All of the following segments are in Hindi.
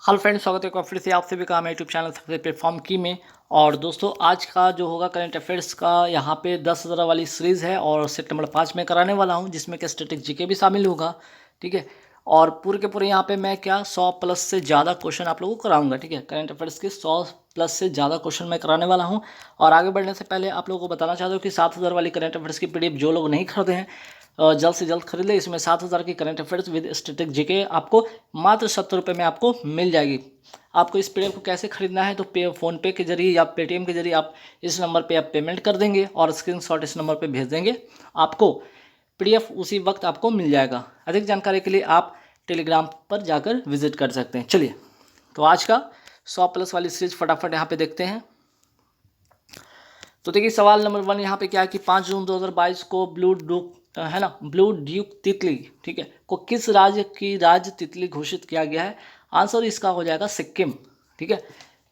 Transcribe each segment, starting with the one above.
हेलो फ्रेंड्स, स्वागत है एक बार फिर से आप सभी का हमारे यूट्यूब चैनल सबसे प्लेटफॉर्म की में। और दोस्तों, आज का जो होगा करंट अफेयर्स का यहाँ पे 10,000 वाली सीरीज़ है और सेट नंबर 5 में कराने वाला हूँ, जिसमें कि स्टैटिक जीके भी शामिल होगा। ठीक है। और पूरे के पूरे यहाँ पे मैं क्या 100 प्लस से ज़्यादा क्वेश्चन आप लोगों को कराऊंगा। ठीक है, करंट अफेयर्स के 100 प्लस से ज़्यादा क्वेश्चन मैं कराने वाला हूँ। और आगे बढ़ने से पहले आप लोगों को बताना चाहता हूँ कि 7,000 वाली करंट अफेयर्स की पीडीएफ जो लोग नहीं खरीदे हैं, जल्द से जल्द खरीद ले। इसमें 7,000 की current affairs with static GK आपको मात्र 70 रुपये में आपको मिल जाएगी। आपको इस पीडीएफ को कैसे खरीदना है, तो फ़ोनपे के जरिए या पेटीएम के जरिए आप इस नंबर पे आप पेमेंट कर देंगे और स्क्रीनशॉट इस नंबर पे भेज देंगे। आपको पीडीएफ उसी वक्त आपको मिल जाएगा। अधिक जानकारी के लिए आप टेलीग्राम पर जाकर विजिट कर सकते हैं। चलिए, तो आज का 100 प्लस वाली सीरीज फटाफट यहाँ पे देखते हैं। तो देखिए, सवाल नंबर 1 यहाँ पे क्या है कि 5 जून 2022 को ब्लू ड्यूक है ना, ब्लू ड्यूक तितली, ठीक है, को किस राज्य की राज्य तितली घोषित किया गया है? आंसर इसका हो जाएगा सिक्किम। ठीक है,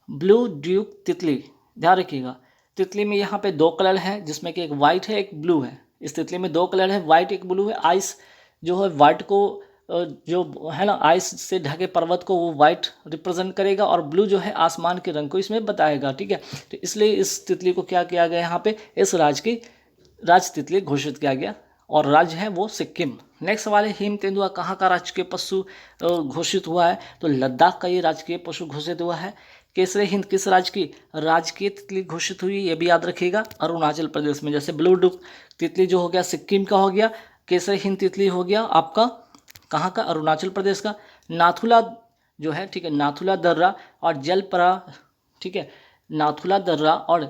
ब्लू ड्यूक तितली, ध्यान रखिएगा। तितली में यहाँ पे 2 कलर हैं, जिसमें कि एक वाइट है एक ब्लू है। इस तितली में 2 कलर है, वाइट एक ब्लू है। आइस जो है वाइट को जो है ना, आइस से ढके पर्वत को वो वाइट रिप्रेजेंट करेगा और ब्लू जो है आसमान के रंग को इसमें बताएगा। ठीक है, तो इसलिए इस तितली को क्या किया गया यहाँ पे, इस राज्य की राज तितली घोषित किया गया और राज्य है वो सिक्किम। नेक्स्ट सवाल है, हिम तेंदुआ कहाँ का राजकीय पशु घोषित हुआ है? तो लद्दाख का ये राजकीय पशु घोषित हुआ है। केसरी हिंद किस राज्य की राजकीय तितली घोषित हुई, ये भी याद रखिएगा, अरुणाचल प्रदेश में। जैसे ब्लू डुक तितली जो हो गया सिक्किम का हो गया, केसरी हिंद तितली हो गया आपका कहाँ का, अरुणाचल प्रदेश का। नाथुला जो है, ठीक है, नाथुला दर्रा और जलपरा, ठीक है, नाथुला दर्रा और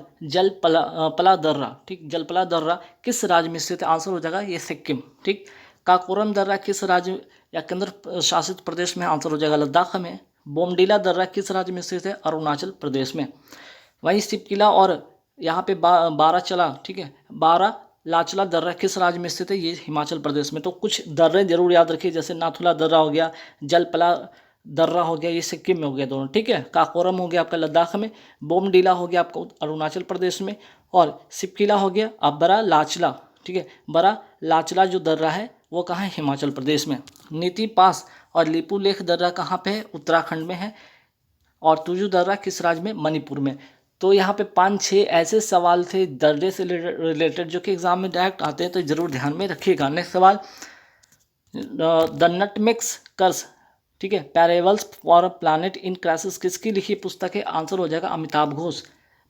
पला दर्रा, ठीक, जलपला दर्रा किस राज्य में स्थित है? आंसर हो जाएगा ये सिक्किम। ठीक, काकोरम दर्रा किस राज्य या केंद्र शासित प्रदेश में? आंसर हो जाएगा लद्दाख में। बोमडीला दर्रा किस राज्य में स्थित है? अरुणाचल प्रदेश में। वहीं सिपकिला और यहाँ पे बाराचला, ठीक है, बारा लाचला दर्रा किस राज्य में स्थित है? ये हिमाचल प्रदेश में। तो कुछ दर्रे जरूर याद रखिए, जैसे नाथुला दर्रा हो गया, जलपला दर्रा हो गया, ये सिक्किम में हो गया दोनों। ठीक है, काकोरम हो गया आपका लद्दाख में, बोमडीला हो गया आपका अरुणाचल प्रदेश में, और सिपकिला हो गया अब बड़ा लाचला, ठीक है, बड़ा लाचला जो दर्रा है वो कहाँ है? हिमाचल प्रदेश में। नीति पास और लिपुलेख दर्रा कहाँ पे है? उत्तराखंड में है। और तुजू दर्रा किस राज्य में? मणिपुर में। तो यहाँ पे 5-6 ऐसे सवाल थे दर्रे से रिलेटेड जो कि एग्जाम में डायरेक्ट आते हैं, तो जरूर ध्यान में रखिएगा। नेक्स्ट सवाल, द नटमेक्स कर्स, ठीक है, parables for a planet in crisis किसकी लिखी पुस्तक है? आंसर हो जाएगा अमिताभ घोष।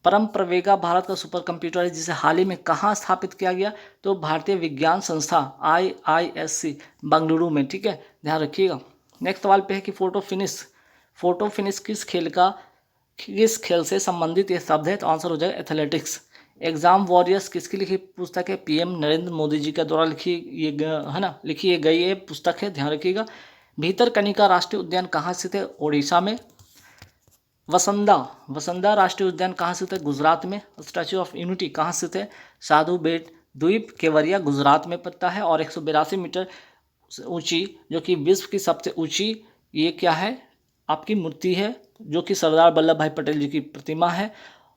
परम प्रवेगा भारत का सुपर कंप्यूटर है, जिसे हाल ही में कहाँ स्थापित किया गया? तो भारतीय विज्ञान संस्था IISc बेंगलुरु में। ठीक है, ध्यान रखिएगा। नेक्स्ट सवाल पे है कि फोटो फिनिश किस खेल से संबंधित ये शब्द है? तो आंसर हो जाएगा एथलेटिक्स। एग्जाम वॉरियर्स किसकी लिखी पुस्तक है? PM नरेंद्र मोदी जी के द्वारा लिखी ये है ना, लिखी गई ये पुस्तक है, ध्यान रखिएगा। भीतरकनिका राष्ट्रीय उद्यान कहाँ स्थित है? ओडिशा में। वसंदा राष्ट्रीय उद्यान कहाँ स्थित है? गुजरात में। स्टैच्यू ऑफ यूनिटी कहाँ स्थित है? साधु बेट द्वीप केवड़िया गुजरात में पड़ता है। और 182 मीटर ऊंची, जो कि विश्व की सबसे ऊंची ये क्या है आपकी मूर्ति है, जो कि सरदार वल्लभ भाई पटेल जी की प्रतिमा है।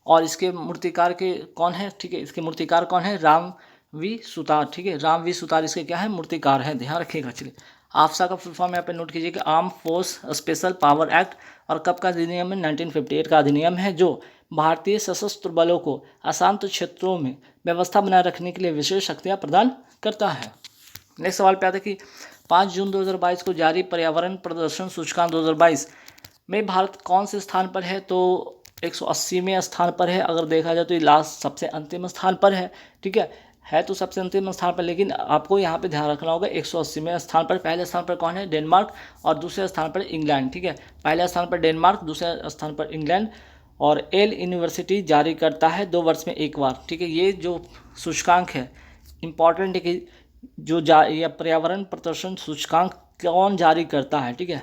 और इसके मूर्तिकार के कौन है? ठीक है, इसके मूर्तिकार कौन है? राम वी सुतार। ठीक है, राम वी सुतार इसके क्या है? मूर्तिकार है, ध्यान रखिएगा। चलिए, आफ्सा का फुल फॉर्म यहाँ पे नोट कीजिए कि arm force special power act. और कब का अधिनियम है? 1958 का अधिनियम है, जो भारतीय सशस्त्र बलों को अशांत क्षेत्रों में व्यवस्था बनाए रखने के लिए विशेष शक्तियाँ प्रदान करता है। नेक्स्ट सवाल पे आता है कि 5 जून 2022 को जारी पर्यावरण प्रदर्शन सूचकांक 2022 में भारत कौन से स्थान पर है? तो 180वें स्थान पर है। अगर देखा जाए तो ये लास्ट सबसे अंतिम स्थान पर है। ठीक है तो सबसे अंतिम स्थान पर, लेकिन आपको यहाँ पे ध्यान रखना होगा 180वें स्थान पर। पहले स्थान पर कौन है? डेनमार्क। और दूसरे स्थान पर इंग्लैंड। ठीक है, पहले स्थान पर डेनमार्क, दूसरे स्थान पर इंग्लैंड। और एल यूनिवर्सिटी जारी करता है 2 वर्ष में एक बार। ठीक है, ये जो सूचकांक है इंपॉर्टेंट है कि जो या पर्यावरण प्रदर्शन सूचकांक कौन जारी करता है? ठीक है,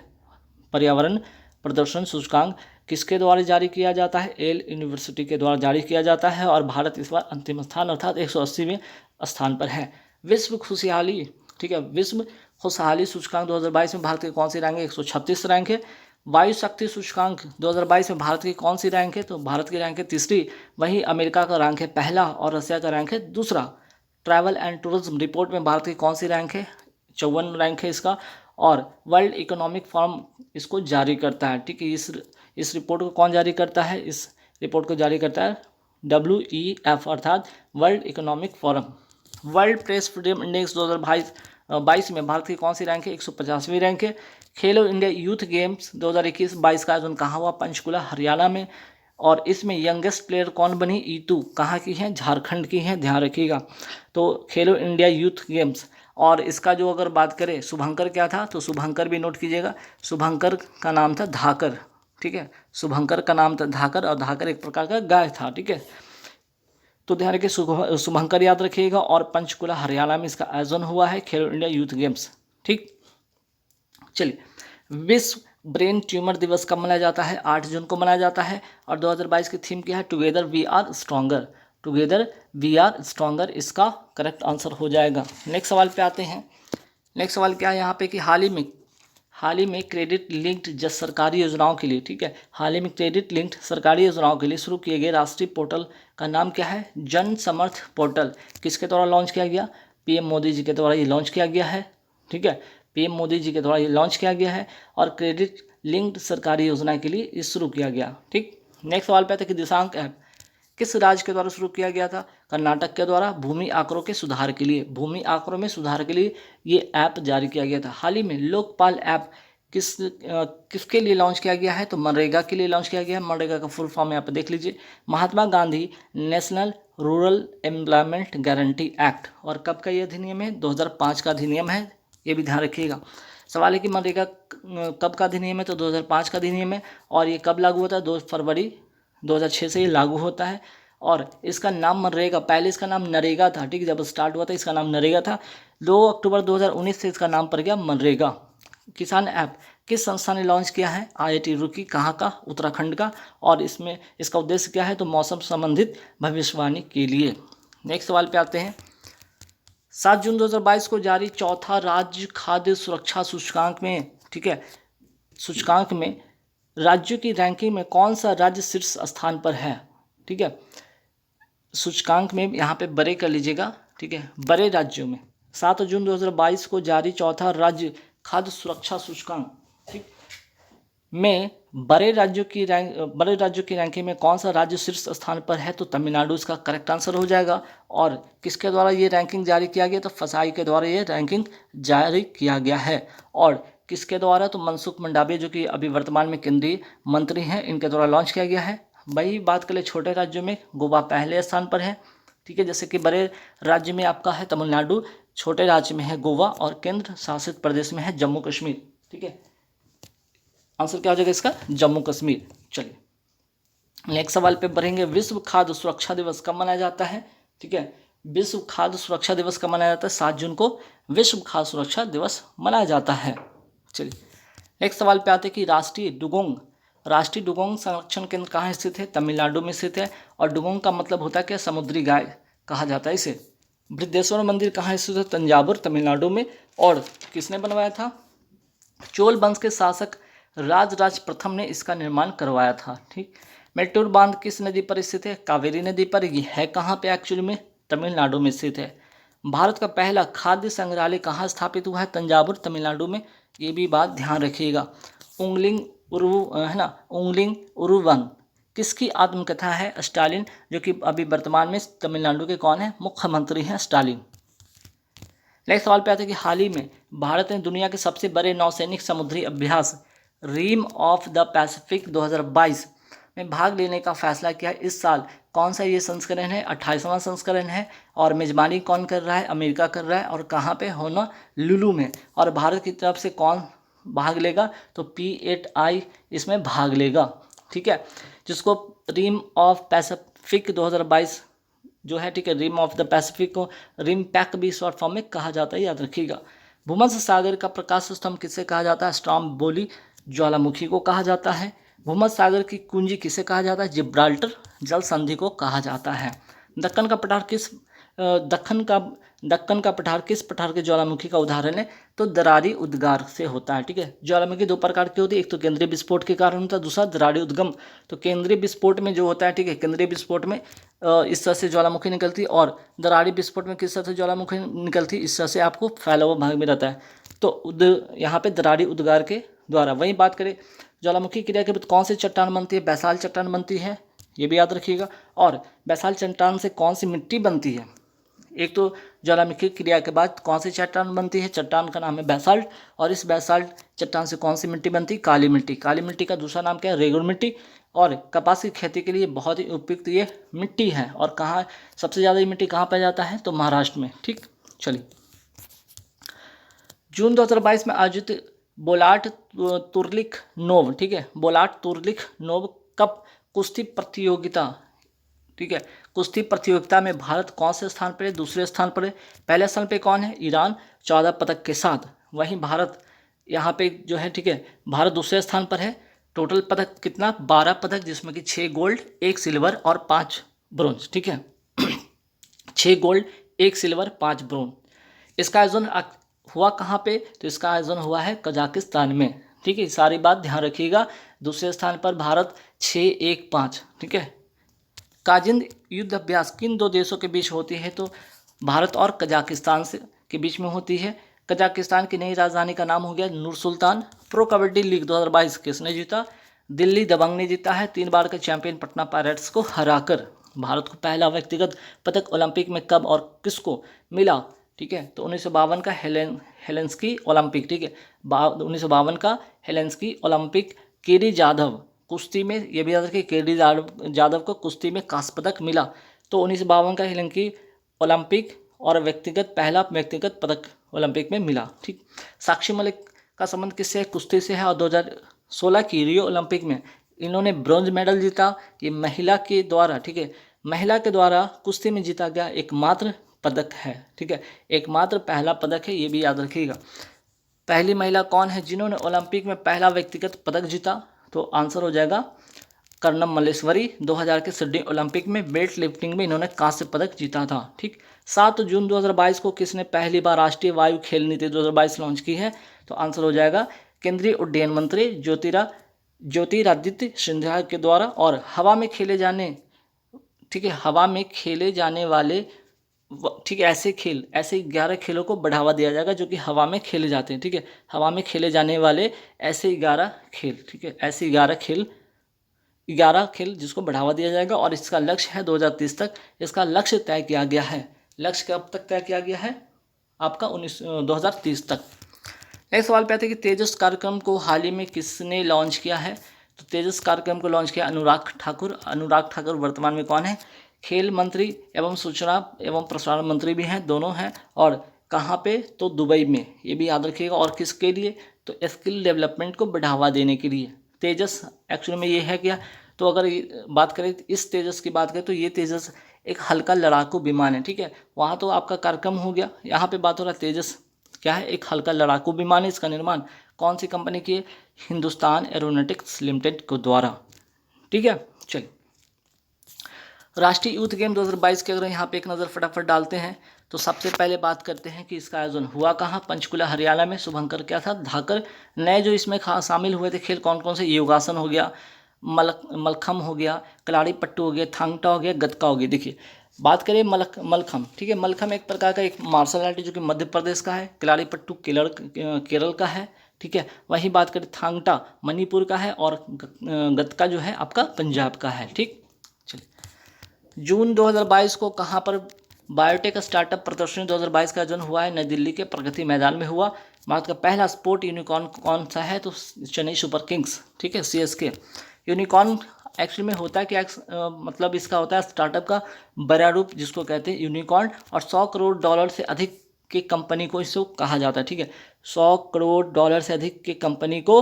पर्यावरण प्रदर्शन सूचकांक किसके द्वारा जारी किया जाता है? एल यूनिवर्सिटी के द्वारा जारी किया जाता है। और भारत इस बार अंतिम स्थान अर्थात 180वें स्थान पर है। विश्व खुशहाली, ठीक है, विश्व खुशहाली सूचकांक 2022 में भारत की कौन सी रैंक है? 136 रैंक है। वायु शक्ति सूचकांक 2022 में भारत की कौन सी रैंक है? तो भारत की रैंक है 3री। वहीं अमेरिका का रैंक है पहला और रशिया का रैंक है 2रा। ट्रैवल एंड टूरिज्म रिपोर्ट में भारत की कौन सी रैंक है? 54 रैंक है इसका। और वर्ल्ड इकोनॉमिक फोरम इसको जारी करता है। ठीक है, इस रिपोर्ट को कौन जारी करता है? इस रिपोर्ट को जारी करता है WEF अर्थात world economic forum. World press freedom index 2022 में भारत की कौन सी रैंक है? 150वीं रैंक है। खेलो इंडिया यूथ गेम्स 2021-22 का आयोजन कहाँ हुआ? पंचकुला हरियाणा में। और इसमें यंगेस्ट प्लेयर कौन बनी? ईतू कहाँ की है? झारखंड की है, ध्यान रखिएगा। तो खेलो इंडिया यूथ गेम्स। और इसका जो अगर बात करें शुभंकर क्या था, तो शुभंकर भी नोट कीजिएगा, शुभंकर का नाम था धाकर। ठीक है, शुभंकर का नाम था धाकर और धाकर एक प्रकार का गाय था। ठीक है, तो ध्यान रखिए शुभंकर याद रखिएगा। और पंचकुला हरियाणा में इसका आयोजन हुआ है खेलो इंडिया यूथ गेम्स। ठीक, चलिए, विश्व ब्रेन ट्यूमर दिवस कब मनाया जाता है? 8 जून को मनाया जाता है। और 2022 की थीम क्या है? Together we are stronger. Together we are stronger इसका करेक्ट आंसर हो जाएगा। नेक्स्ट सवाल पे आते हैं। नेक्स्ट सवाल क्या है यहाँ पे कि हाल ही में क्रेडिट लिंक्ड जब सरकारी योजनाओं के लिए, ठीक है, हाल ही में क्रेडिट लिंक्ड सरकारी योजनाओं के लिए शुरू किए गए राष्ट्रीय पोर्टल का नाम क्या है? जन समर्थ पोर्टल। किसके द्वारा लॉन्च किया गया? PM मोदी जी के द्वारा ये लॉन्च किया गया है। ठीक है, PM मोदी जी के द्वारा ये लॉन्च किया गया है और क्रेडिट लिंक्ड सरकारी योजना के लिए ये शुरू किया गया। ठीक, नेक्स्ट सवाल पे आता है कि दिशांक ऐप किस राज्य के द्वारा शुरू किया गया था? कर्नाटक के द्वारा भूमि आंकड़ों के सुधार के लिए। भूमि आंकड़ों में सुधार के लिए ये ऐप जारी किया गया था। हाल ही में लोकपाल ऐप किसके लिए लॉन्च किया गया है? तो मनरेगा के लिए लॉन्च किया गया है। मनरेगा का फुल फॉर्म यहाँ पे देख लीजिए, Mahatma Gandhi national rural employment guarantee act. और कब का ये अधिनियम है? 2005 का अधिनियम है, ये भी ध्यान रखिएगा। सवाल है कि मनरेगा कब का अधिनियम है? तो 2005 का अधिनियम है। और ये कब लागू होता है? 2 फरवरी 2006 से ये लागू होता है। और इसका नाम मनरेगा, पहले इसका नाम नरेगा था। ठीक है, जब स्टार्ट हुआ था इसका नाम नरेगा था। 2 अक्टूबर 2019 से इसका नाम पड़ गया मनरेगा। किसान ऐप किस संस्था ने लॉन्च किया है? IIT रुड़की। कहाँ का? उत्तराखंड का। और इसमें इसका उद्देश्य क्या है? तो मौसम संबंधित भविष्यवाणी के लिए। नेक्स्ट सवाल पे आते हैं। 7 जून 2022 को जारी चौथा राज्य खाद्य सुरक्षा सूचकांक में, ठीक है, सूचकांक में राज्यों की रैंकिंग में कौन सा राज्य शीर्ष स्थान पर है? ठीक है, सूचकांक में यहाँ पे बड़े कर लीजिएगा। ठीक है, बड़े राज्यों में 7 जून 2022 को जारी चौथा राज्य खाद्य सुरक्षा सूचकांक, ठीक, में बड़े राज्यों की रैंकिंग में कौन सा राज्य शीर्ष स्थान पर है? तो तमिलनाडु इसका करेक्ट आंसर हो जाएगा। और किसके द्वारा ये रैंकिंग जारी किया गया? तो फसाई के द्वारा ये रैंकिंग जारी किया गया है। और किसके द्वारा? तो मनसुख मंडाविया जो कि अभी वर्तमान में केंद्रीय मंत्री हैं, इनके द्वारा लॉन्च किया गया है। वही बात करें छोटे राज्यों में, गोवा पहले स्थान पर है। ठीक है, जैसे कि बड़े राज्य में आपका है तमिलनाडु, छोटे राज्य में है गोवा और केंद्र शासित प्रदेश में है जम्मू कश्मीर। ठीक है, आंसर क्या हो जाएगा इसका? जम्मू कश्मीर। चलिए नेक्स्ट सवाल पे बढ़ेंगे। विश्व खाद्य सुरक्षा दिवस कब मनाया जाता है? ठीक है, विश्व खाद्य सुरक्षा दिवस कब मनाया जाता है? 7 जून को विश्व खाद्य सुरक्षा दिवस मनाया जाता है। चलिए नेक्स्ट सवाल पे आते हैं कि राष्ट्रीय डुगोंग संरक्षण केंद्र कहाँ स्थित है? तमिलनाडु में स्थित है। और डुगोंग का मतलब होता है कि समुद्री गाय कहा जाता है इसे। बृहदेश्वर मंदिर कहाँ स्थित है? तंजावुर तमिलनाडु में। और किसने बनवाया था? चोल वंश के शासक राजराज प्रथम ने इसका निर्माण करवाया था। ठीक, मेट्टूर बांध किस नदी पर स्थित है? कावेरी नदी पर। ये है कहाँ पे? एक्चुअली में तमिलनाडु में स्थित है। भारत का पहला खाद्य संग्रहालय कहाँ स्थापित हुआ है? तंजावुर तमिलनाडु में। ये भी बात ध्यान रखिएगा। उंगलिंग उरुवन किसकी आत्मकथा है? स्टालिन, जो कि अभी वर्तमान में तमिलनाडु के कौन है? मुख्यमंत्री हैं स्टालिन। नेक्स्ट सवाल पे आते हैं कि हाल ही में भारत ने दुनिया के सबसे बड़े नौसैनिक समुद्री अभ्यास रिम ऑफ द पैसिफिक 2022 में भाग लेने का फैसला किया। इस साल कौन सा ये संस्करण है? 28वां संस्करण है। और मेजबानी कौन कर रहा है? अमेरिका कर रहा है। और कहाँ पे? होनोलुलु में। और भारत की तरफ से कौन भाग लेगा? तो P8I इसमें भाग लेगा। ठीक है, जिसको रिम ऑफ पैसिफिक 2022 जो है, ठीक है, रिम ऑफ द पैसिफिक को रिम पैक भी शॉर्ट फॉर्म में कहा जाता है, याद रखिएगा। भूमध्य सागर का प्रकाश स्तंभ किसे कहा जाता है? स्ट्रॉम्बोली ज्वालामुखी को कहा जाता है। भूमध्य सागर की कुंजी किसे कहा जाता है? जिब्राल्टर जल संधि को कहा जाता है। दक्कन का पठार किस पठार के ज्वालामुखी का उदाहरण है? तो दरारी उद्गार से होता है। ठीक है, ज्वालामुखी 2 प्रकार की होती है, एक तो केंद्रीय विस्फोट के कारण होता है, दूसरा दरारी उद्गम। तो केंद्रीय विस्फोट में जो होता है, ठीक है, केंद्रीय विस्फोट में इस तरह से ज्वालामुखी निकलती है। और दरारी विस्फोट में किस तरह से ज्वालामुखी निकलती है? इस तरह से आपको फैला हुआ भाग में रहता है। तो यहाँ पे दरारी उद्गार के द्वारा। वहीं बात करें ज्वालामुखी क्रिया के बाद कौन सी चट्टान बनती है, बैसाल्ट चट्टान बनती है, ये भी याद रखिएगा। और बैसाल्ट चट्टान से कौन सी मिट्टी बनती है, एक तो ज्वालामुखी क्रिया के बाद कौन सी चट्टान बनती है, चट्टान का नाम है बैसाल्ट, और इस बैसाल्ट चट्टान से कौन सी मिट्टी बनती है, काली मिट्टी। काली मिट्टी का दूसरा नाम क्या है, रेगुर मिट्टी। और कपास की खेती के लिए बहुत ही उपयुक्त ये मिट्टी है। और कहाँ सबसे ज़्यादा ये मिट्टी कहाँ पाया जाता है, तो महाराष्ट्र में। ठीक, चलिए। जून 2022 में आयोजित बोलाट तुरलिक नोव, ठीक है, बोलाट तुरलिक नोव कप कुश्ती प्रतियोगिता, ठीक है, कुश्ती प्रतियोगिता में भारत कौन से स्थान पर है, दूसरे स्थान पर है। पहले स्थान पे कौन है, ईरान 14 पदक के साथ। वहीं भारत यहाँ पे जो है, ठीक है, भारत दूसरे स्थान पर है। टोटल पदक कितना, 12 पदक, जिसमें कि 6 गोल्ड 1 सिल्वर और 5 ब्रोंज, ठीक है। 6 गोल्ड 1 सिल्वर 5 ब्रोंज। इसका आयोजन हुआ कहाँ पे, तो इसका आयोजन हुआ है कजाकिस्तान में। ठीक है, सारी बात ध्यान रखिएगा। दूसरे स्थान पर भारत 6-1-5, ठीक है। काजिंद युद्ध अभ्यास किन दो देशों के बीच होती है, तो भारत और कजाकिस्तान से के बीच में होती है। कजाकिस्तान की नई राजधानी का नाम हो गया नूर सुल्तान। प्रो कबड्डी लीग 2022 किसने जीता, दिल्ली दबंग ने जीता है। 3 बार के चैंपियन पटना पायरेट्स को हराकर। भारत को पहला व्यक्तिगत पदक ओलंपिक में कब और किसको मिला, ठीक है, तो 1952 का हेलेंस्की ओलंपिक, ठीक है, 1952 का हेलेंस्की ओलंपिक। केरी जाधव कुश्ती में, ये भी याद रखिए, केरी जाधव को कुश्ती में कांस्य पदक मिला। तो 1952 का हेलेंस्की ओलंपिक और पहला व्यक्तिगत पदक ओलंपिक में मिला। ठीक, साक्षी मलिक का संबंध किससे है, कुश्ती से है। और 2016 की रियो ओलंपिक में इन्होंने ब्रॉन्ज मेडल जीता। ये महिला के द्वारा, ठीक है, महिला के द्वारा कुश्ती में जीता गया एकमात्र पदक है। ठीक है, एकमात्र पहला पदक है, ये भी याद रखिएगा। पहली महिला कौन है जिन्होंने ओलंपिक में पहला व्यक्तिगत पदक जीता, तो आंसर हो जाएगा कर्णम मल्लेश्वरी। 2000 के सिडनी ओलंपिक में वेट लिफ्टिंग में इन्होंने कांस्य पदक जीता था। ठीक, 7 जून 2022 को किसने पहली बार राष्ट्रीय वायु खेल नीति 2022 लॉन्च की है, तो आंसर हो जाएगा केंद्रीय उड्डयन मंत्री ज्योतिरादित्य सिंधिया के द्वारा। और हवा में खेले जाने, ठीक है, हवा में खेले जाने वाले, ठीक है, ऐसे 11 खेलों को बढ़ावा दिया जाएगा जो कि हवा में खेले जाते हैं। ठीक है, हवा में खेले जाने वाले ऐसे 11 खेल, ठीक है, ऐसे 11 खेल जिसको बढ़ावा दिया जाएगा। और इसका लक्ष्य है 2030 तक इसका लक्ष्य तय किया गया है। लक्ष्य कब तक तय किया गया है, आपका 2030 तक। नेक्स्ट सवाल पे आते हैं कि तेजस कार्यक्रम को हाल ही में किसने लॉन्च किया है, तो तेजस कार्यक्रम को लॉन्च किया अनुराग ठाकुर। अनुराग ठाकुर वर्तमान में कौन है, खेल मंत्री एवं सूचना एवं प्रसारण मंत्री भी हैं, दोनों हैं। और कहाँ पे, तो दुबई में, ये भी याद रखिएगा। और किसके लिए, तो स्किल डेवलपमेंट को बढ़ावा देने के लिए। तेजस एक्चुअली में ये है क्या, तो अगर बात करें इस तेजस की बात करें तो ये तेजस एक हल्का लड़ाकू विमान है। ठीक है, वहाँ तो आपका कार्यक्रम हो गया, यहाँ पे बात हो रहा है तेजस क्या है, एक हल्का लड़ाकू विमान है। इसका निर्माण कौन सी कंपनी की है, हिंदुस्तान एरोनॉटिक्स लिमिटेड को द्वारा। ठीक है, चलिए। राष्ट्रीय यूथ गेम 2022 के अगर यहाँ पे एक नज़र फटाफट डालते हैं तो सबसे पहले बात करते हैं कि इसका आयोजन हुआ कहाँ, पंचकुला हरियाणा में। शुभंकर क्या था, धाकर। नए जो इसमें शामिल हुए थे खेल कौन कौन से, योगासन हो गया, मलखम हो गया, कलाड़ी पट्टू हो गया, थांगटा हो गया, गतका हो गया। देखिए बात करें मलखम, ठीक है, मलखम एक प्रकार का एक मार्शल आर्ट जो कि मध्य प्रदेश का है, कलाड़ी पट्टू केरल का है। ठीक है, वहीं बात करें थांगटा मणिपुर का है, और गतका जो है आपका पंजाब का है। ठीक, चलिए। जून 2022 को कहाँ पर बायोटेक स्टार्टअप प्रदर्शनी 2022 का आयोजन हुआ है, नई दिल्ली के प्रगति मैदान में हुआ। भारत का पहला स्पोर्ट यूनिकॉर्न कौन सा है, तो चेन्नई सुपर किंग्स, ठीक है, CSK। यूनिकॉर्न एक्चुअली में होता है कि मतलब इसका होता है स्टार्टअप का बड़ा रूप जिसको कहते हैं यूनिकॉर्न। और 100 करोड़ डॉलर से अधिक की कंपनी को इसको कहा जाता है। ठीक है, 100 करोड़ डॉलर से अधिक की कंपनी को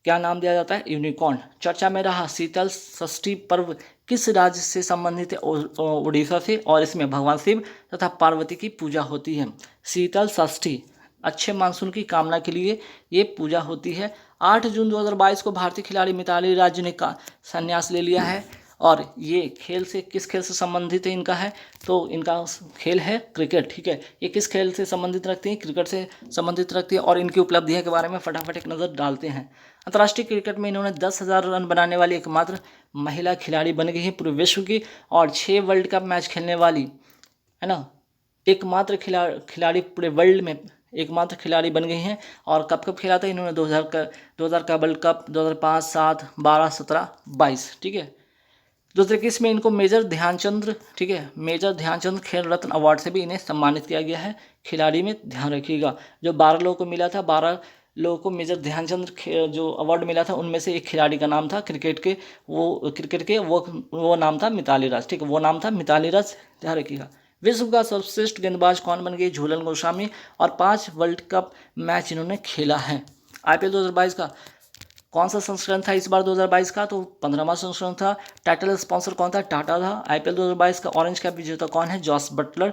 क्या नाम दिया जाता है, यूनिकॉर्न। चर्चा में रहा शीतल षष्ठी पर्व किस राज्य से संबंधित है, उड़ीसा से। और इसमें भगवान शिव तथा पार्वती की पूजा होती है। शीतल षष्ठी अच्छे मानसून की कामना के लिए ये पूजा होती है। 8 जून 2022 को भारतीय खिलाड़ी मिताली राज ने का संन्यास ले लिया है। और ये खेल से किस खेल से संबंधित है इनका है, तो इनका खेल है क्रिकेट। ठीक है, ये किस खेल से संबंधित रखती हैं, क्रिकेट से संबंधित रखती है। और इनकी उपलब्धियों के बारे में फटाफट एक नज़र डालते हैं। अंतर्राष्ट्रीय क्रिकेट में इन्होंने 10,000 रन बनाने वाली एकमात्र महिला खिलाड़ी बन गई है पूरे विश्व की। और 6 वर्ल्ड कप मैच खेलने वाली, है ना, एकमात्र खिलाड़ी पूरे वर्ल्ड में एकमात्र खिलाड़ी बन गई हैं। और कब कब खेला था इन्होंने? 2000 का वर्ल्ड कप, 2005, 7, 12, 17, 22, ठीक है। 2021 में इनको मेजर ध्यानचंद, ठीक है, मेजर ध्यानचंद खेल रत्न अवार्ड से भी इन्हें सम्मानित किया गया है। खिलाड़ी में ध्यान रखिएगा, जो 12 लोगों को मिला था, 12 लोगों को मेजर ध्यानचंद जो अवार्ड मिला था, उनमें से एक खिलाड़ी का नाम था क्रिकेट के वो नाम था मिताली राज, ठीक है, वो नाम था मिताली राज, ध्यान रखिएगा। विश्व का सर्वश्रेष्ठ गेंदबाज कौन बन गई? झूलन गोस्वामी, और 5 वर्ल्ड कप मैच इन्होंने खेला है। IPL 2022 का कौन सा संस्करण था इस बार 2022 का? तो 15वां संस्करण था। टाइटल स्पॉन्सर कौन था? टाटा था। IPL 2022 का ऑरेंज कैप विजेता कौन है? Jos Buttler.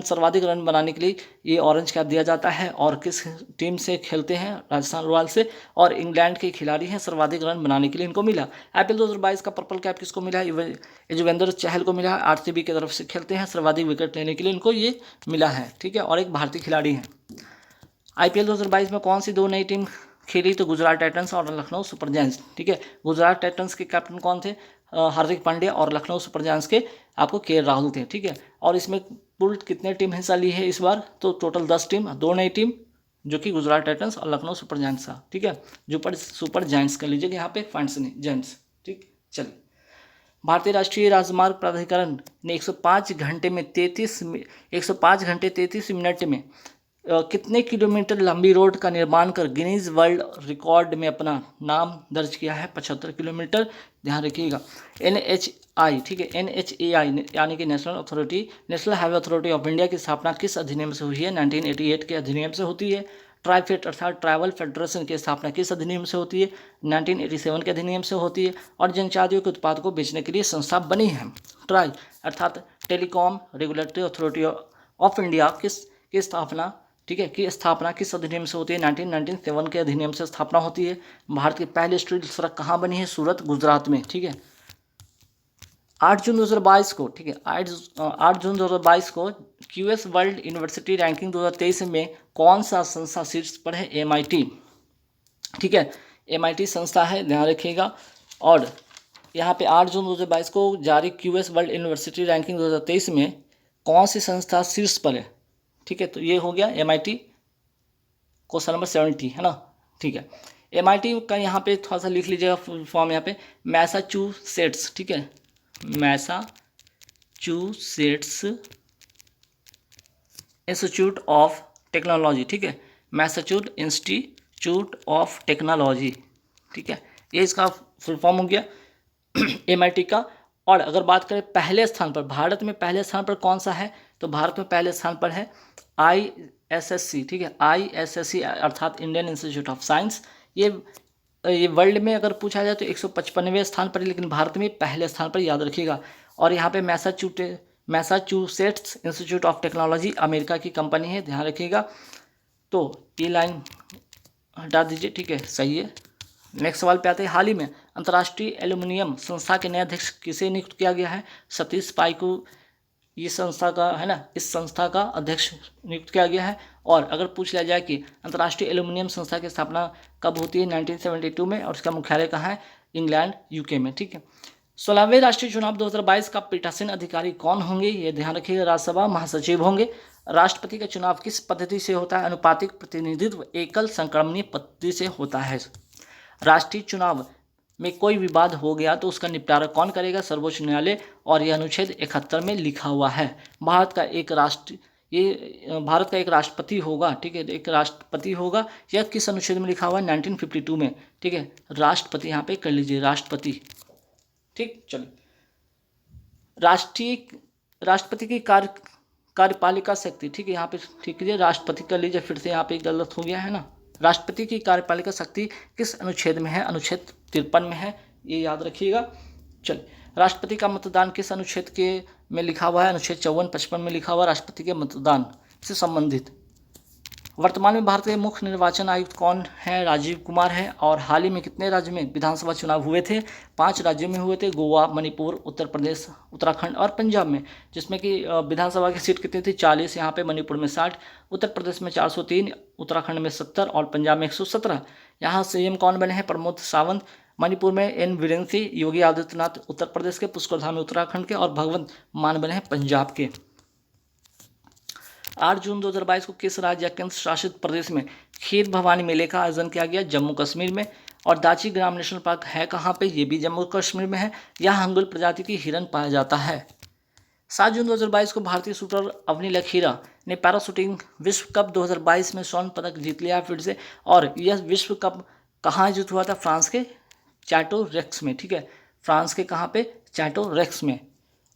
सर्वाधिक रन बनाने के लिए ये ऑरेंज कैप दिया जाता है, और किस टीम से खेलते हैं? राजस्थान रॉयल्स से, और इंग्लैंड के खिलाड़ी हैं, सर्वाधिक रन बनाने के लिए इनको मिला। IPL 2022 का पर्पल कैप किसको मिला है? युजवेंद्र चहल को मिला है, RCB की तरफ से खेलते हैं, सर्वाधिक विकेट लेने के लिए इनको ये मिला है, ठीक है, और एक भारतीय खिलाड़ी हैं। IPL 2022 में कौन सी 2 नई टीम खेली? तो गुजरात टाइटंस और लखनऊ सुपर जायंट्स, ठीक है। गुजरात टाइटंस के कैप्टन कौन थे? हार्दिक पांड्या, और लखनऊ सुपर जायंट्स के आपको KL राहुल थे, ठीक है। और इसमें कुल कितने टीम हिस्सा ली है इस बार? तो टोटल 10 टीम, 2 नई टीम, जो कि गुजरात टाइटंस और लखनऊ सुपर जायंट्स का, ठीक है। सुपर जायंट्स कर लीजिएगा यहाँ पे, फंड्स नहीं, जायंट्स, ठीक। चलिए, भारतीय राष्ट्रीय राजमार्ग प्राधिकरण ने 105 घंटे 33 मिनट में कितने किलोमीटर लंबी रोड का निर्माण कर गिनीज वर्ल्ड रिकॉर्ड में अपना नाम दर्ज किया है? 75 किलोमीटर, ध्यान रखिएगा। NHI, ठीक है, NHAI यानी कि national highway authority of India की स्थापना किस अधिनियम से हुई है? 1988 के अधिनियम से होती है। ट्राइफेड अर्थात ट्राइबल फेडरेशन की स्थापना किस अधिनियम से होती है? 1987 के अधिनियम से होती है। और जनजातियों के उत्पाद को बेचने के लिए संस्था बनी है। ट्राई अर्थात telecom regulatory authority of India की स्थापना, ठीक है, की स्थापना किस अधिनियम से होती है? 1997 के अधिनियम से स्थापना होती है। भारत की पहली स्ट्रीट सड़क कहाँ बनी है? सूरत, गुजरात में, ठीक है। 8 जून 2022 को, ठीक है, 8 जून 2022 को QS वर्ल्ड यूनिवर्सिटी रैंकिंग 2023 में कौन सा संस्था शीर्ष पर है? MIT, ठीक है, MIT संस्था है, ध्यान रखिएगा। और यहाँ पे 8 जून 2022 को जारी QS वर्ल्ड यूनिवर्सिटी रैंकिंग 2023 में कौन सी संस्था शीर्ष पर है? ठीक है, तो ये हो गया MIT, क्वेश्चन नंबर 70, है ना, ठीक है। MIT का यहाँ पे थोड़ा सा लिख लीजिएगा फुल फॉर्म, यहाँ पे मैसाचुसेट्स, ठीक है, मैसाचुसेट्स इंस्टीट्यूट ऑफ टेक्नोलॉजी, ठीक है, मैसाचुसेट्स इंस्टीट्यूट ऑफ टेक्नोलॉजी, ठीक है, ये इसका फुल फॉर्म हो गया MIT का। और अगर बात करें पहले स्थान पर, भारत में पहले स्थान पर कौन सा है? तो भारत में पहले स्थान पर है ISSC, ठीक है, ISSC अर्थात इंडियन इंस्टीट्यूट ऑफ साइंस। ये वर्ल्ड में अगर पूछा जाए तो 155वें स्थान पर है, लेकिन भारत में पहले स्थान पर, याद रखिएगा। और यहाँ पे Massachusetts institute of technology America की कंपनी है, ध्यान रखिएगा। तो ये लाइन हटा दीजिए, ठीक है, सही है। नेक्स्ट सवाल पे आते हैं। हाल ही में अंतर्राष्ट्रीय एल्यूमिनियम संस्था के नए अध्यक्ष किसे नियुक्त किया गया है? सतीश पाई को ये संस्था का, है ना, इस संस्था का अध्यक्ष नियुक्त किया गया है। और अगर पूछ लिया जाए कि अंतर्राष्ट्रीय एल्यूमिनियम संस्था की स्थापना कब होती है? 1972 में, और इसका मुख्यालय कहाँ है? इंग्लैंड, UK में, ठीक है। 16वें राष्ट्रीय चुनाव 2022 का पीठासीन अधिकारी कौन होंगे? ये ध्यान रखिएगा, राज्यसभा महासचिव होंगे। राष्ट्रपति का चुनाव किस पद्धति से होता है? अनुपातिक प्रतिनिधित्व, एकल संक्रमणीय पद्धति से होता है। राष्ट्रीय चुनाव में कोई विवाद हो गया तो उसका निपटारा कौन करेगा? सर्वोच्च न्यायालय। और यह अनुच्छेद 71 में लिखा हुआ है। भारत का एक राष्ट्रपति होगा, ठीक है, एक राष्ट्रपति होगा। यह किस अनुच्छेद में लिखा हुआ है? 1952 में, ठीक है, राष्ट्रपति यहाँ पे कर लीजिए, राष्ट्रपति, ठीक। चलिए, राष्ट्रपति की कार्यपालिका शक्ति, ठीक है, यहाँ पे ठीक कीजिए, राष्ट्रपति कर लीजिए, फिर से यहाँ पे गलत हो गया है ना। राष्ट्रपति की कार्यपालिका शक्ति किस अनुच्छेद में है? अनुच्छेद 53 में है, ये याद रखिएगा। चलिए, राष्ट्रपति का मतदान किस अनुच्छेद के में लिखा हुआ है? अनुच्छेद 54-55 में लिखा हुआ है राष्ट्रपति के मतदान से संबंधित। वर्तमान में भारत के मुख्य निर्वाचन आयुक्त कौन है? राजीव कुमार है। और हाल ही में कितने राज्यों में विधानसभा चुनाव हुए थे? 5 राज्यों में हुए थे, गोवा, मणिपुर, उत्तर प्रदेश, उत्तराखंड और पंजाब में, जिसमें कि विधानसभा की सीट कितनी थी? 40, यहाँ पे मणिपुर में 60, उत्तर प्रदेश में 403, उत्तराखंड में 70 और पंजाब में 117। यहाँ CM कौन बने हैं? प्रमोद सावंत। मणिपुर में N बीरेन सिंह, योगी आदित्यनाथ उत्तर प्रदेश के, पुष्कर धामी उत्तराखंड के और भगवंत मान बने हैं पंजाब के। 8 जून 2022 को किस राज्य या केंद्र शासित प्रदेश में खीर भवानी मेले का आयोजन किया गया? जम्मू कश्मीर में। और दाची ग्राम नेशनल पार्क है कहाँ पे? ये भी जम्मू कश्मीर में है। यहाँ हंगुल प्रजाति की हिरन पाया जाता है। 7 जून 2022 को भारतीय शूटर अवनी लखीरा ने पैराशूटिंग विश्व कप 2022 में स्वर्ण पदक जीत लिया फिर से। और यह विश्व कप कहाँ आयोजित हुआ था? फ्रांस के चैटोरेक्स में, ठीक है, फ्रांस के कहाँ पे? चैटोरेक्स में।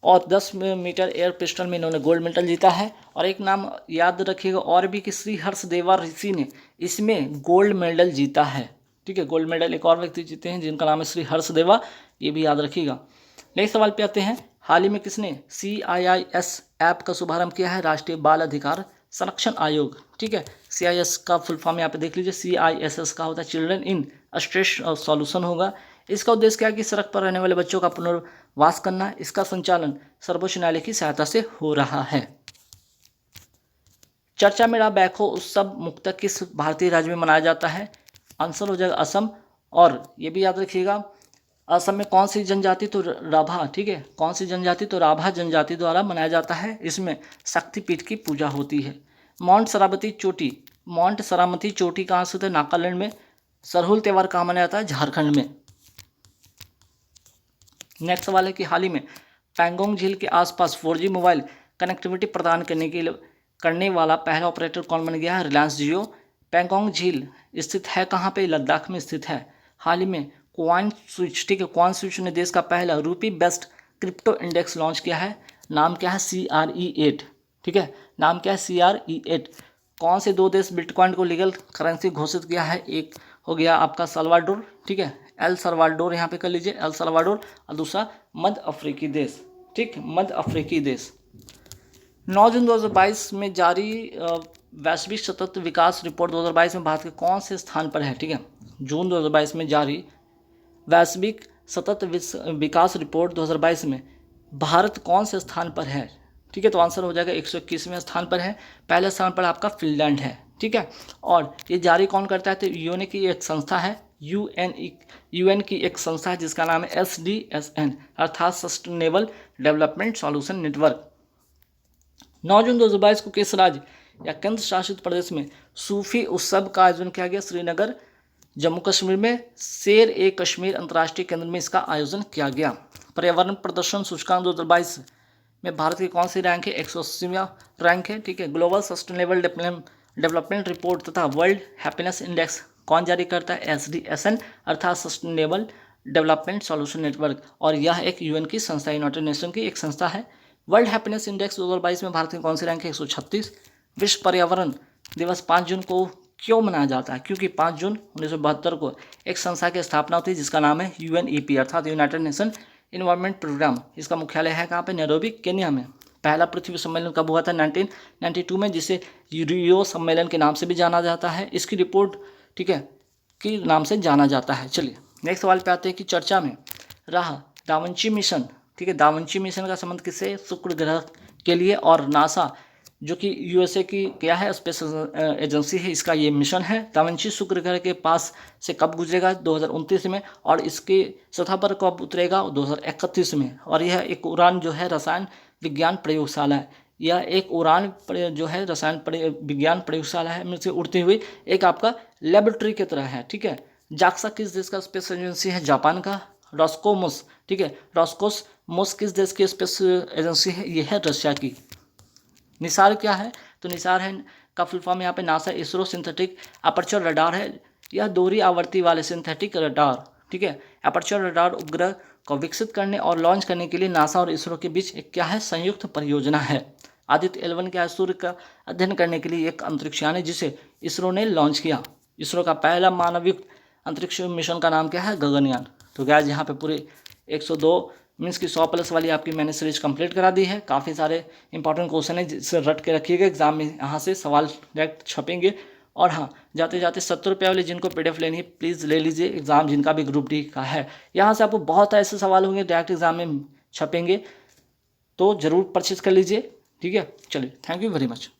और 10 मीटर एयर पिस्टल में इन्होंने गोल्ड मेडल जीता है। और एक नाम याद रखिएगा और भी कि श्री हर्षदेवा ऋषि ने इसमें गोल्ड मेडल जीता है, ठीक है। गोल्ड मेडल एक और व्यक्ति जीते हैं जिनका नाम है श्री हर्षदेवा, ये भी याद रखिएगा। नेक्स्ट सवाल पे आते हैं। हाल ही में किसने CIIS ऐप का शुभारंभ किया है? राष्ट्रीय बाल अधिकार संरक्षण आयोग, ठीक है। CIS का फुल फॉर्म यहाँ पे देख लीजिए, CISS का होता है चिल्ड्रन इन स्ट्रेस सॉल्यूशन होगा। इसका उद्देश्य क्या है कि सड़क पर रहने वाले बच्चों का पुनर्वास करना। इसका संचालन सर्वोच्च न्यायालय की सहायता से हो रहा है। चर्चा में रहा बैकहो उत्सव मुख्यतः किस भारतीय राज्य में मनाया जाता है? आंसर हो जाएगा असम। और ये भी याद रखिएगा असम में कौन सी जनजाति? तो राभा, ठीक है। कौन सी जनजाति? तो राभा जनजाति द्वारा मनाया जाता है। इसमें शक्तिपीठ की पूजा होती है। माउंट सरामती चोटी कहाँ स्थित है? नागालैंड में। सरहुल त्यौहार कहाँ मनाया जाता है? झारखंड में। नेक्स्ट सवाल है कि हाल ही में पैंगोंग झील के आसपास 4G मोबाइल कनेक्टिविटी प्रदान करने वाला पहला ऑपरेटर कौन बन गया है? रिलायंस जियो। पैंगोंग झील स्थित है कहाँ पे? लद्दाख में स्थित है। हाल ही में क्वान स्विच, ठीक है, क्वान स्विच ने देश का पहला रूपी बेस्ड क्रिप्टो इंडेक्स लॉन्च किया है। नाम क्या है? CRE8, ठीक है। नाम क्या है? CRE8। कौन से 2 देश बिटकॉइन को लीगल करेंसी घोषित किया है? एक हो गया आपका सल्वाडोर, ठीक है, एल सल्वाडोर यहाँ पे कर लीजिए, एल सल्वाडोर। और दूसरा मध्य अफ्रीकी देश, ठीक, मध्य अफ्रीकी देश। 9 जून 2022 में जारी वैश्विक सतत विकास रिपोर्ट 2022 में भारत के कौन से स्थान पर है? ठीक है, जून 2022 में जारी वैश्विक सतत विकास रिपोर्ट 2022 में भारत कौन से स्थान पर है? ठीक है, तो आंसर हो जाएगा 121वें स्थान पर है। पहले स्थान पर आपका फिनलैंड है, ठीक है। और ये जारी कौन करता है? तो यूएन की एक संस्था है, यूएन की एक संस्था है जिसका नाम है SDSN अर्थात सस्टेनेबल डेवलपमेंट सॉल्यूशन नेटवर्क। 9 जून 2022 को किस राज्य या केंद्र शासित प्रदेश में सूफी उत्सव का आयोजन किया गया? श्रीनगर, जम्मू कश्मीर में। शेर ए कश्मीर अंतर्राष्ट्रीय केंद्र में इसका आयोजन किया गया। पर्यावरण प्रदर्शन सूचकांक 2022 में भारत की कौन सी रैंक है? 180वां रैंक है, ठीक है। ग्लोबल सस्टेनेबल डेवलपमेंट रिपोर्ट तथा वर्ल्ड हैप्पीनेस इंडेक्स कौन जारी करता है? SDSN अर्थात सस्टेनेबल डेवलपमेंट सॉल्यूशन नेटवर्क। और यह एक यूएन की संस्था, यूनाइटेड नेशन की एक संस्था है। वर्ल्ड हैप्पीनेस इंडेक्स 2022 में भारत की कौन सी रैंक है? 136। विश्व पर्यावरण दिवस 5 जून को क्यों मनाया जाता है? क्योंकि 5 जून 1972 को एक संस्था की स्थापना होती है जिसका नाम है UNEP अर्थात यूनाइटेड नेशन इन्वायरमेंट प्रोग्राम। इसका मुख्यालय है कहाँ पे? नैरोबी, केन्या में। पहला पृथ्वी सम्मेलन कब हुआ था? 1992 में, जिसे रियो सम्मेलन के नाम से भी जाना जाता है। इसकी रिपोर्ट, ठीक है, के नाम से जाना जाता है। चलिए नेक्स्ट सवाल पे आते हैं कि चर्चा में रहा दाविंची मिशन, ठीक है। दाविंची मिशन का संबंध किससे? शुक्र ग्रह के लिए। और नासा जो कि USA की क्या है, स्पेस एजेंसी है, इसका ये मिशन है। दाविंची शुक्र ग्रह के पास से कब गुजरेगा? 2029 में। और इसके सतह पर कब उतरेगा? 2031 में। और यह एक उड़ान जो है रसायन विज्ञान प्रयोगशाला है। यह एक उड़ान जो है रसायन विज्ञान प्रयोगशाला है में से उड़ती हुई एक आपका लेबोरेटरी की तरह है, ठीक है। जाक्सा किस देश का स्पेस एजेंसी है? जापान का। रॉस्कोमोस, ठीक है, रॉस्कोमोस किस देश की स्पेस एजेंसी है? यह है रशिया की। निसार क्या है? तो निसार है का फुल फॉर्म यहाँ पे NASA ISRO synthetic aperture radar है। यह दोहरी आवृत्ति वाले सिंथेटिक रडार, ठीक है, अपर्चर रडार उपग्रह को विकसित करने और लॉन्च करने के लिए नासा और इसरो के बीच एक क्या है? संयुक्त परियोजना है। आदित्य L1 क्या है? सूर्य का अध्ययन करने के लिए एक अंतरिक्ष यान है जिसे इसरो ने लॉन्च किया। इसरो का पहला मानवयुक्त अंतरिक्ष मिशन का नाम क्या है? गगनयान। तो गाइस यहाँ पे पूरे 102 मीन्स की 100+ वाली आपकी मैंने सीरीज कंप्लीट करा दी है। काफ़ी सारे इंपॉर्टेंट क्वेश्चन है जिससे रट के रखिएगा, एग्जाम में यहाँ से सवाल डायरेक्ट छपेंगे। और हाँ, जाते जाते 70 रुपये वाले जिनको PDF लेनी है प्लीज़ ले लीजिए, एग्जाम जिनका भी ग्रुप D का है। यहाँ से आपको बहुत ऐसे सवाल होंगे डायरेक्ट एग्जाम में छपेंगे, तो ज़रूर परचेज कर लीजिए, ठीक है। चलिए, थैंक यू वेरी मच।